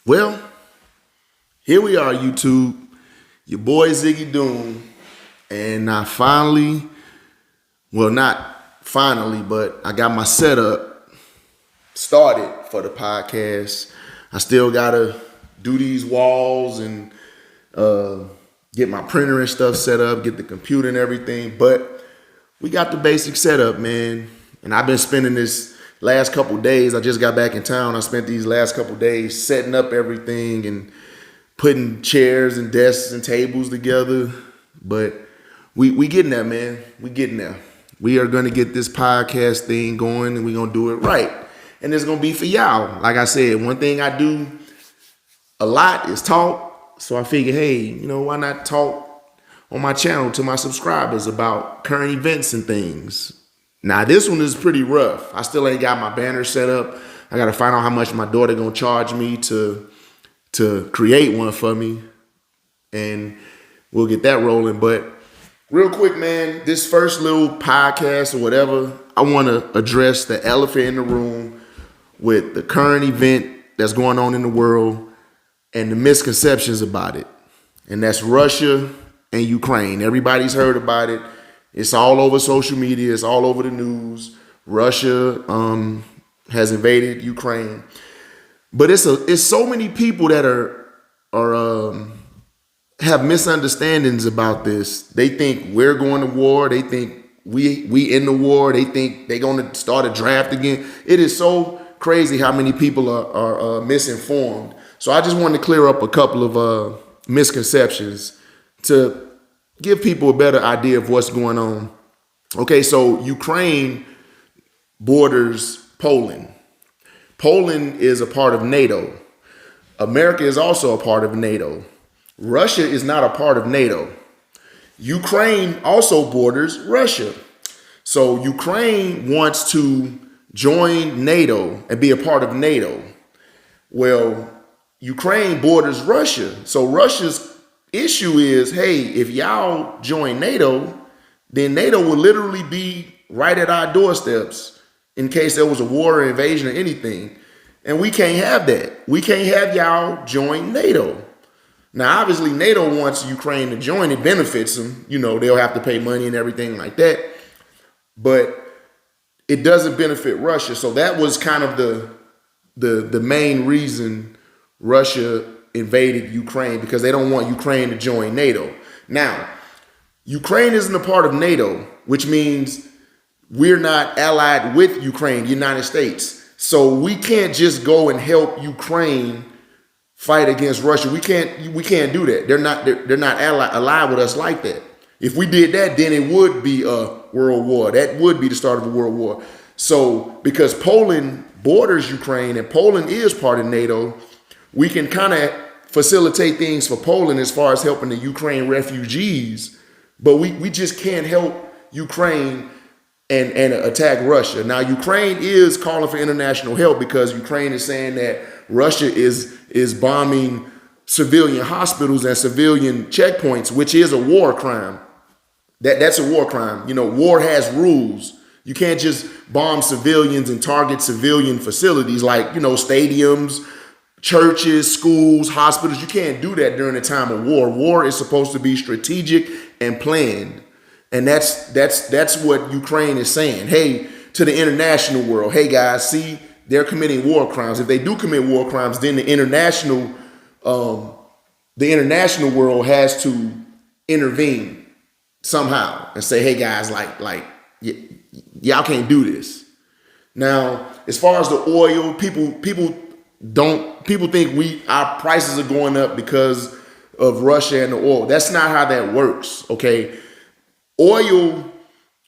Well, here we are, YouTube. Your boy Ziggy Doom. And I finally, well, not finally, but I got my setup started for the podcast. I still got to do these walls and get my printer and stuff set up, get the computer and everything. But we got the basic setup, man. And I've been spending this last couple days. I just got back in town. I spent these last couple days setting up everything and putting chairs and desks and tables together. But we getting there, man. We getting there. We are going to get this podcast thing going, and we're going to do it right. And it's going to be for y'all. Like I said, one thing I do a lot is talk. So I figure, hey, why not talk on my channel to my subscribers about current events and things. Now, this one is pretty rough. I still ain't got my banner set up. I got to find out how much my daughter going to charge me to create one for me. And we'll get that rolling. But real quick, man, this first little podcast or whatever, I want to address the elephant in the room with the current event that's going on in the world and the misconceptions about it. And that's Russia and Ukraine. Everybody's heard about it. It's all over social media. It's all over the news. Russia has invaded Ukraine. But it's so many people that have misunderstandings about this. They think we're going to war. They think we in the war. They think they're going to start a draft again. It is so crazy how many people are misinformed. So I just wanted to clear up a couple of misconceptions to give people a better idea of what's going on. Okay, so Ukraine borders Poland. Poland is a part of NATO. America is also a part of NATO. Russia is not a part of NATO. Ukraine also borders Russia. So Ukraine wants to join NATO and be a part of NATO. Well, Ukraine borders Russia. So Russia's issue is, hey, if y'all join NATO, then NATO will literally be right at our doorsteps in case there was a war or invasion or anything. And we can't have that. We can't have y'all join NATO. Now, obviously, NATO wants Ukraine to join. It benefits them. They'll have to pay money and everything like that. But it doesn't benefit Russia. So that was kind of the main reason Russia invaded Ukraine, because they don't want Ukraine to join NATO. Now, Ukraine isn't a part of NATO, which means we're not allied with Ukraine, the United States. So we can't just go and help Ukraine fight against Russia. We can't do that. They're not allied with us like that. If we did that, then it would be a world war. That would be the start of a world war. So because Poland borders Ukraine and Poland is part of NATO, we can kind of facilitate things for Poland as far as helping the Ukraine refugees, but we just can't help Ukraine and attack Russia. Now, Ukraine is calling for international help because Ukraine is saying that Russia is bombing civilian hospitals and civilian checkpoints, which is a war crime. That's a war crime. War has rules. You can't just bomb civilians and target civilian facilities like, stadiums, churches, schools, hospitals. You can't do that during a time of war. War is supposed to be strategic and planned. And that's what Ukraine is saying. Hey, to the international world, hey guys, see, they're committing war crimes. If they do commit war crimes, then the international world has to intervene somehow and say, hey guys, y'all can't do this. Now, as far as the oil, people think our prices are going up because of Russia and the oil. That's not how that works, okay? Oil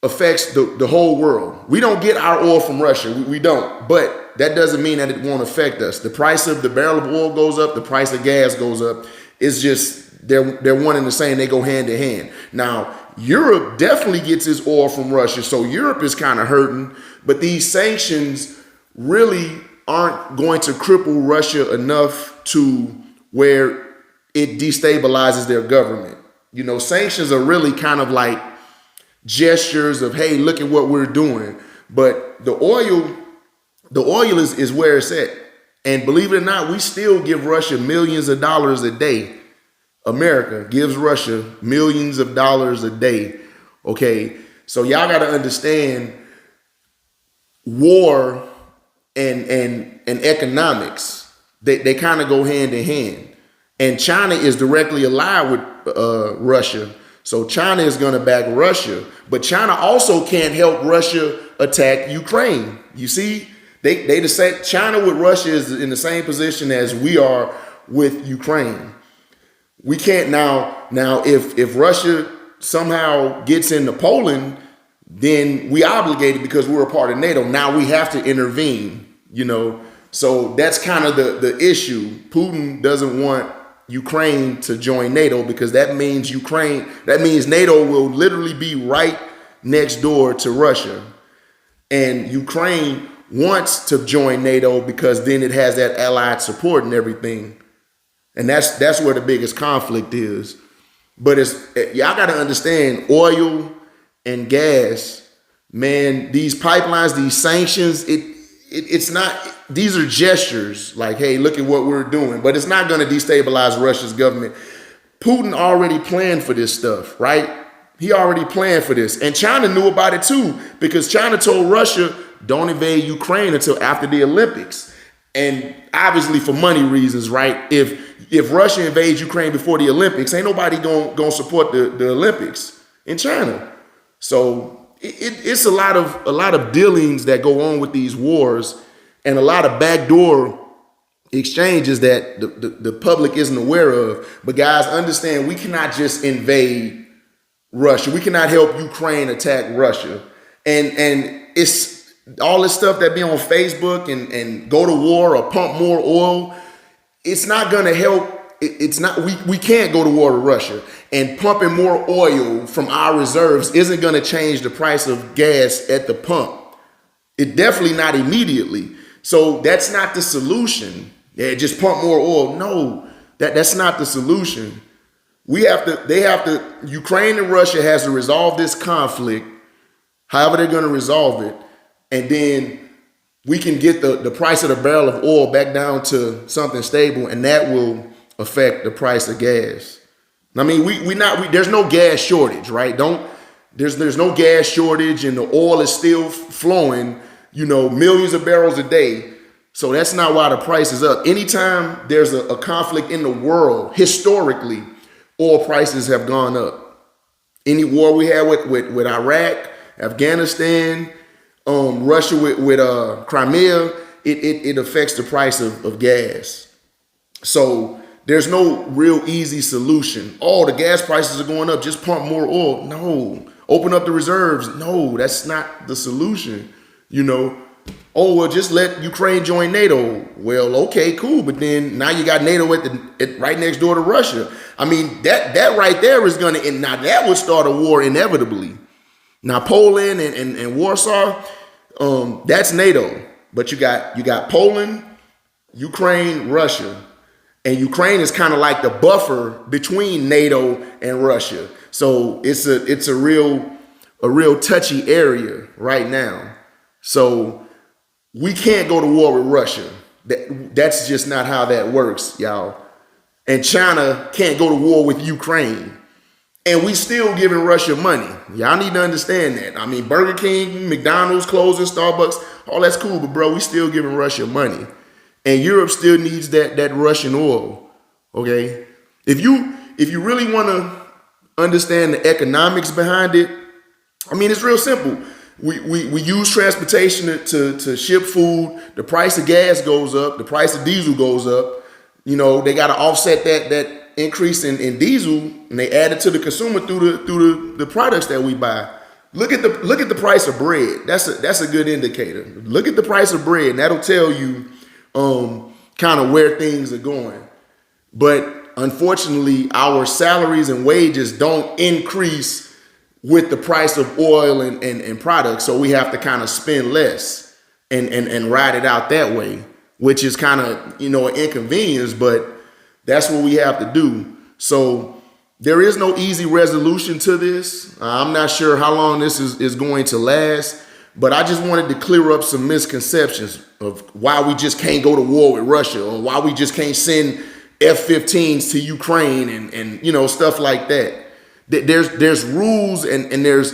affects the whole world. We don't get our oil from Russia. We don't. But that doesn't mean that it won't affect us. The price of the barrel of oil goes up. The price of gas goes up. It's just they're one and the same. They go hand in hand. Now, Europe definitely gets its oil from Russia. So Europe is kind of hurting. But these sanctions really aren't going to cripple Russia enough to where it destabilizes their government. Sanctions are really kind of like gestures of, hey, look at what we're doing. But the oil is where it's at. And believe it or not, we still give Russia millions of dollars a day. America gives Russia millions of dollars a day. Okay, so y'all got to understand war and economics. They kind of go hand in hand. And China is directly allied with Russia. So China is going to back Russia. But China also can't help Russia attack Ukraine. You see, they decide China with Russia is in the same position as we are with Ukraine. We can't now if Russia somehow gets into Poland, then we obligated because we're a part of NATO. Now we have to intervene, So that's kind of the issue. Putin doesn't want Ukraine to join NATO because that means NATO will literally be right next door to Russia. And Ukraine wants to join NATO because then it has that allied support and everything. And that's where the biggest conflict is. But y'all got to understand, oil and gas, man, these pipelines, these sanctions, it's not, these are gestures like, hey, look at what we're doing, but it's not going to destabilize Russia's government. Putin already planned for this stuff, right? He already planned for this. And China knew about it too, because China told Russia, don't invade Ukraine until after the Olympics. And obviously for money reasons, right? If Russia invades Ukraine before the Olympics, ain't nobody gonna support the Olympics in China. So it's a lot of dealings that go on with these wars, and a lot of backdoor exchanges that the public isn't aware of. But guys, understand, we cannot just invade Russia. We cannot help Ukraine attack Russia. And it's all this stuff that be on Facebook and go to war or pump more oil. It's not going to help. It's not, we can't go to war with Russia, and pumping more oil from our reserves isn't going to change the price of gas at the pump. It definitely not immediately. So that's not the solution. Yeah, just pump more oil. No, that's not the solution. Ukraine and Russia has to resolve this conflict, however they're going to resolve it. And then we can get the price of the barrel of oil back down to something stable, and that will affect the price of gas. I mean, there's no gas shortage, right? There's no gas shortage, and the oil is still flowing, millions of barrels a day. So that's not why the price is up. Anytime there's a conflict in the world, historically, oil prices have gone up. Any war we had with Iraq, Afghanistan, Russia with Crimea, it affects the price of gas. So there's no real easy solution. Oh, the gas prices are going up, just pump more oil. No. Open up the reserves. No, that's not the solution. Oh, well, just let Ukraine join NATO. Well, okay, cool. But then now you got NATO right next door to Russia. I mean, that right there is going to, and now that would start a war inevitably. Now, Poland and Warsaw, that's NATO. But you got Poland, Ukraine, Russia. And Ukraine is kind of like the buffer between NATO and Russia. So it's a real touchy area right now. So we can't go to war with Russia. That's just not how that works, y'all. And China can't go to war with Ukraine. And we still giving Russia money. Y'all need to understand that. I mean, Burger King, McDonald's closing, Starbucks, all that's cool, but bro, we still giving Russia money. And Europe still needs that Russian oil. Okay? If you really want to understand the economics behind it, I mean, it's real simple. We use transportation to ship food. The price of gas goes up. The price of diesel goes up. They got to offset that increase in diesel, and they add it to the consumer through the products that we buy. Look at the price of bread. That's a good indicator. Look at the price of bread, and that'll tell you kind of where things are going. But unfortunately, our salaries and wages don't increase with the price of oil and products. So we have to kind of spend less and ride it out that way, which is kind of, an inconvenience, but that's what we have to do. So there is no easy resolution to this. I'm not sure how long this is going to last, But I just wanted to clear up some misconceptions of why we just can't go to war with Russia, or why we just can't send F-15s to Ukraine and stuff like that. There's rules and there's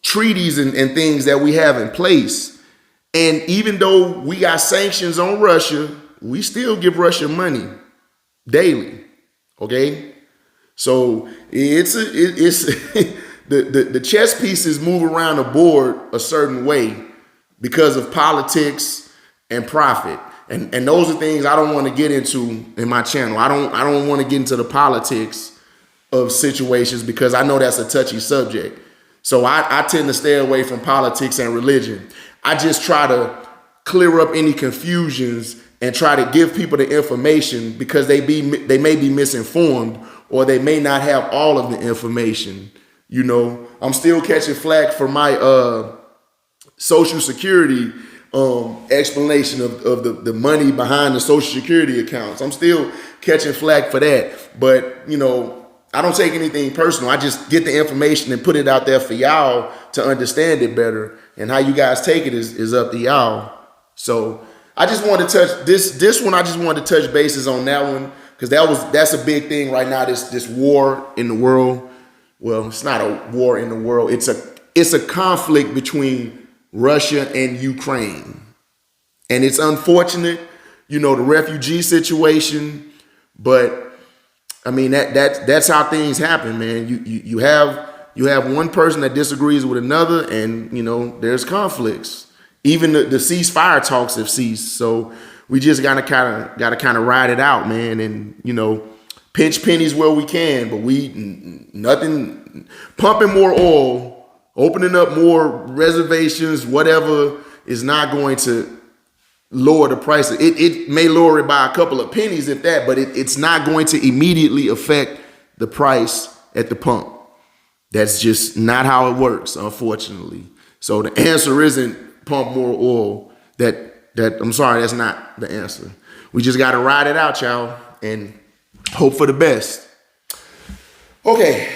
treaties and things that we have in place. And even though we got sanctions on Russia, we still give Russia money daily. Okay? So it's the chess pieces move around the board a certain way because of politics and profit. And those are things I don't want to get into in my channel. I don't want to get into the politics of situations because I know that's a touchy subject. So I tend to stay away from politics and religion. I just try to clear up any confusions and try to give people the information because they may be misinformed, or they may not have all of the information. I'm still catching flack for my Social Security explanation of the money behind the Social Security accounts. I'm still catching flack for that. But, I don't take anything personal. I just get the information and put it out there for y'all to understand it better. And how you guys take it is up to y'all. So I just wanted to touch this one. I just wanted to touch bases on that one because that's a big thing right now. This war in the world. Well, it's not a war in the world. It's a conflict between Russia and Ukraine. And it's unfortunate, the refugee situation, but I mean that's how things happen, man. You have one person that disagrees with another, and there's conflicts. Even the ceasefire talks have ceased. So we just gotta kind of ride it out, man, and pinch pennies where we can, but nothing pumping more oil, opening up more reservations, whatever is not going to lower the price. It may lower it by a couple of pennies if that, but it's not going to immediately affect the price at the pump. That's just not how it works, unfortunately. So the answer isn't pump more oil. I'm sorry, that's not the answer. We just got to ride it out, y'all, and hope for the best. Okay,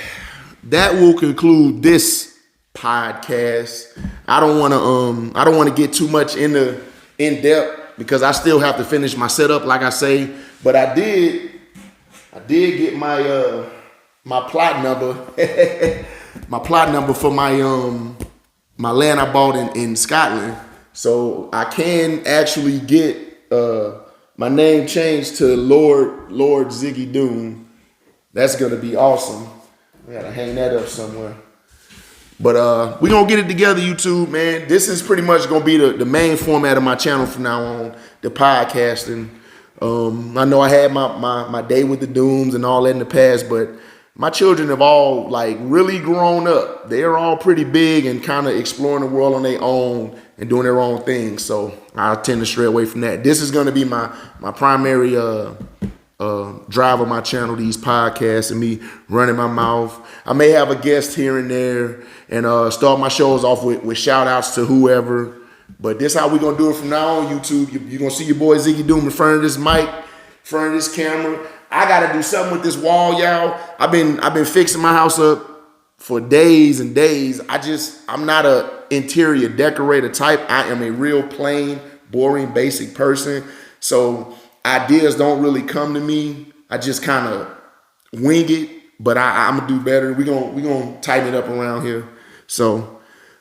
that will conclude this podcast. I don't want to get too much in depth because I still have to finish my setup, like I say. But I did get my my plot number, my plot number for my land I bought in Scotland, so I can actually get my name changed to Lord Ziggy Doom. That's gonna be awesome. I gotta hang that up somewhere. But we're going to get it together, YouTube, man. This is pretty much going to be the main format of my channel from now on, the podcasting. I know I had my day with the Dooms and all that in the past, but my children have all really grown up. They're all pretty big and kind of exploring the world on their own and doing their own thing. So I tend to stray away from that. This is going to be my primary drive of my channel, these podcasts and me running my mouth. I may have a guest here and there and start my shows off with shout outs to whoever. But this how we're going to do it from now on, YouTube. You're going to see your boy Ziggy Doom in front of this mic, in front of this camera. I got to do something with this wall, y'all. I've been fixing my house up for days and days. I'm not a interior decorator type. I am a real plain, boring, basic person. So ideas don't really come to me. I just kind of wing it, but I'm gonna do better. We're gonna tighten it up around here. So,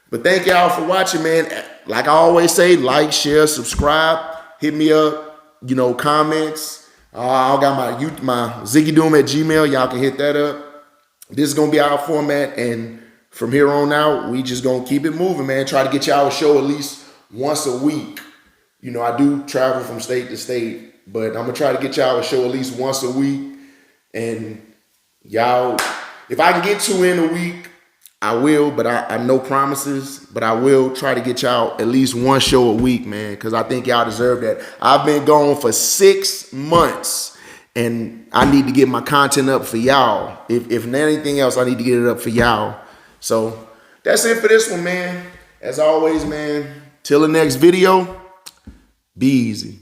but thank y'all for watching, man. Like I always say, like, share, subscribe, hit me up, comments. I got my ziggydoom@gmail. Y'all can hit that up. This is gonna be our format, and from here on out, we just gonna keep it moving, man. Try to get y'all a show at least once a week. I do travel from state to state, but I'm gonna try to get y'all a show at least once a week. And y'all, if I can get 2 in a week, I will, but I no promises, but I will try to get y'all at least 1 show a week, man, because I think y'all deserve that. I've been gone for 6 months, and I need to get my content up for y'all. If not anything else, I need to get it up for y'all. So that's it for this one, man. As always, man, till the next video, be easy.